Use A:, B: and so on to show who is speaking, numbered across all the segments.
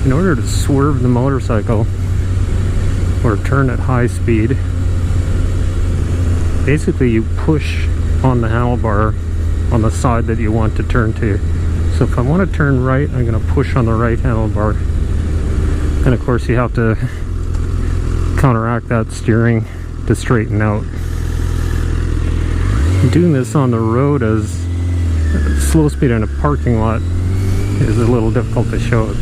A: in order to swerve the motorcycle or turn at high speed, basically you push on the handlebar on the side that you want to turn to. So if I want to turn right, I'm going to push on the right handlebar, and of course you have to counteract that steering to straighten out. Doing this on the road as slow speed in a parking lot is a little difficult to show.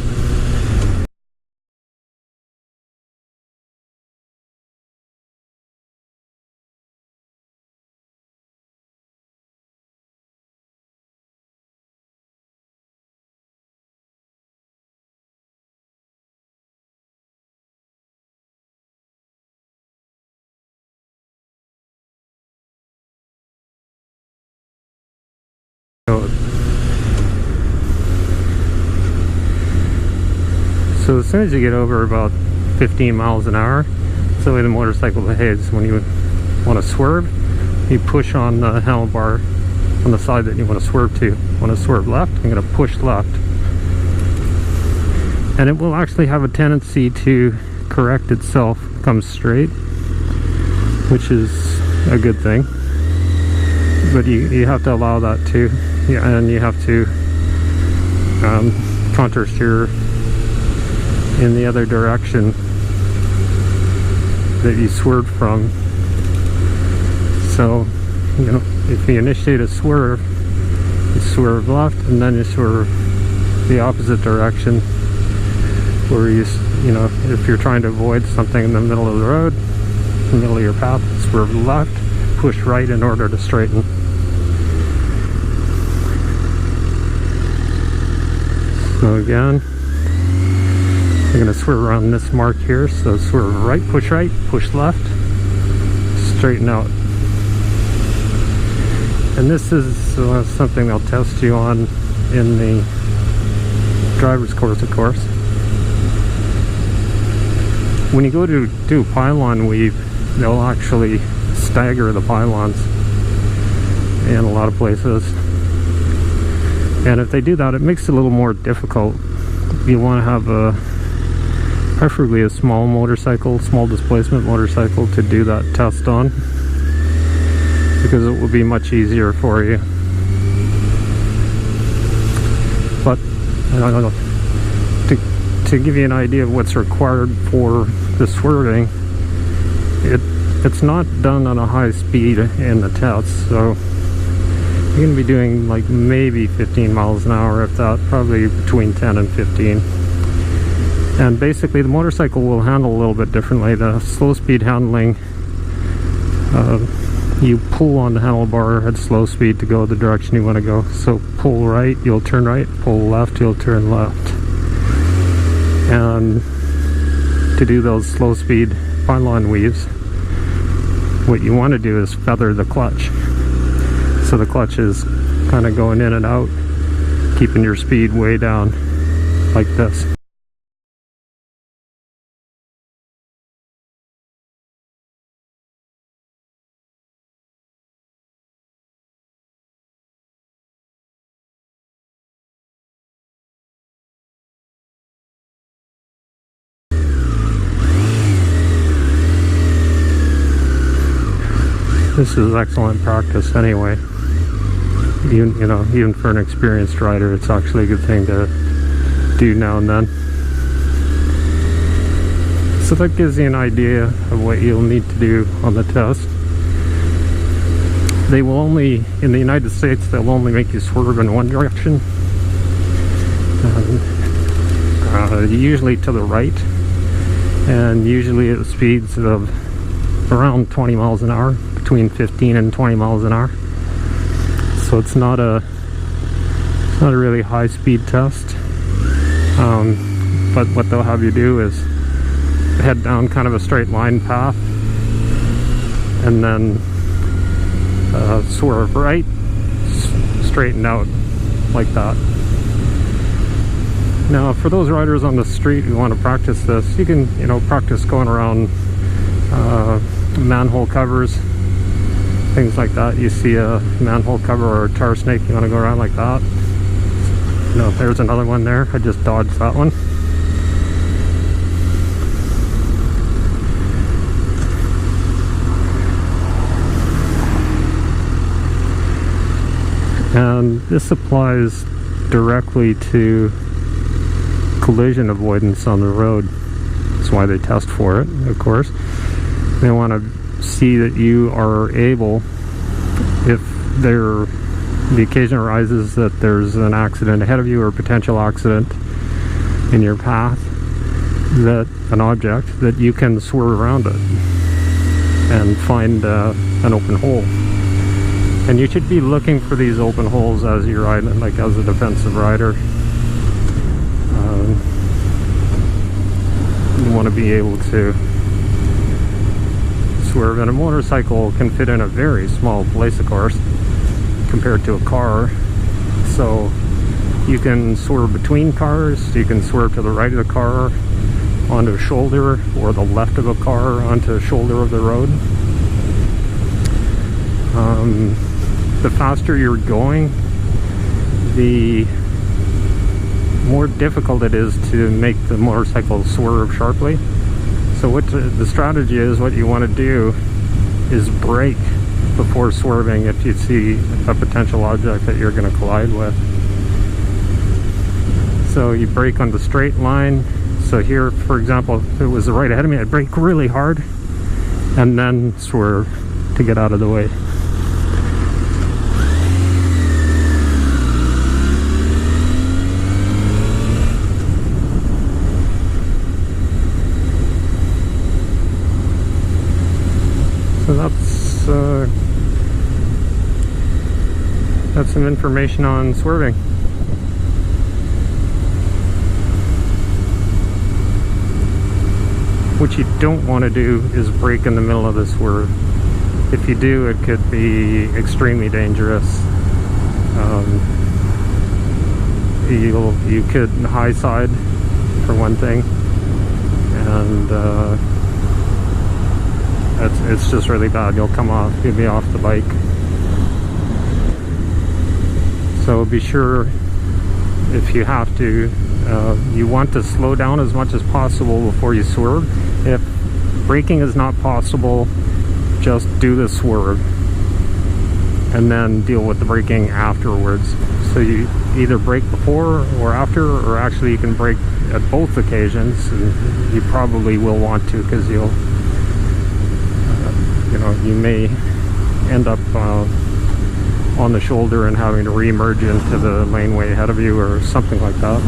A: So as soon as you get over about 15 miles an hour, that's the way the motorcycle behaves. When you want to swerve, you push on the handlebar on the side that you want to swerve to. Want to swerve left, I'm going to push left. And it will actually have a tendency to correct itself, come straight, which is a good thing. But you have to allow that too. Yeah, and you have to counter steer in the other direction that you swerved from. So, you know, if you initiate a swerve, you swerve left and then you swerve the opposite direction, where you know, if you're trying to avoid something in the middle of the road, in the middle of your path, swerve left, push right in order to straighten. So again, I'm going to swerve around this mark here, so swerve right, push left, straighten out. And this is something they'll test you on in the driver's course, of course. When you go to do pylon weave, they'll actually stagger the pylons in a lot of places. And if they do that, it makes it a little more difficult. You want to have preferably a small motorcycle, small displacement motorcycle to do that test on, because it will be much easier for you. But I don't know, to give you an idea of what's required for the swerving, it's not done on a high speed in the test, so you're going to be doing like maybe 15 miles an hour, if that, probably between 10 and 15. And basically the motorcycle will handle a little bit differently. The slow speed handling, you pull on the handlebar at slow speed to go the direction you want to go. So pull right, you'll turn right, pull left, you'll turn left. And to do those slow speed pylon weaves, what you want to do is feather the clutch. So the clutch is kind of going in and out, keeping your speed way down, like this. This is excellent practice anyway. Even for an experienced rider, it's actually a good thing to do now and then. So that gives you an idea of what you'll need to do on the test. They will only, in the United States, they'll only make you swerve in one direction. Usually to the right, and usually at speeds of around 20 miles an hour, between 15 and 20 miles an hour. So it's not a really high speed test, but what they'll have you do is head down kind of a straight line path and then swerve right, straighten out like that. Now for those riders on the street who want to practice this, you can practice going around manhole covers, things like that. You see a manhole cover or a tar snake, you want to go around like that. There's another one there. I just dodged that one. And this applies directly to collision avoidance on the road. That's why they test for it, of course. They want to see that you are able, if the occasion arises that there's an accident ahead of you or a potential accident in your path, that an object, that you can swerve around it and find an open hole. And you should be looking for these open holes as you ride, like as a defensive rider. You want to be able to swerve, and a motorcycle can fit in a very small place, of course, compared to a car. So you can swerve between cars, you can swerve to the right of the car onto a shoulder, or the left of a car onto a shoulder of the road. The faster you're going, the more difficult it is to make the motorcycle swerve sharply. So what the strategy is, what you want to do is brake before swerving if you see a potential object that you're going to collide with. So you brake on the straight line. So here, for example, if it was right ahead of me, I'd brake really hard and then swerve to get out of the way. So that's some information on swerving. What you don't want to do is brake in the middle of the swerve. If you do, it could be extremely dangerous. You could high side, for one thing, and it's just really bad. You'll be off the bike. So be sure, if you have to, you want to slow down as much as possible before you swerve. If braking is not possible, just do the swerve and then deal with the braking afterwards. So you either brake before or after, or actually you can brake at both occasions. And you probably will want to, because you may end up on the shoulder and having to re-emerge into the laneway ahead of you or something like that.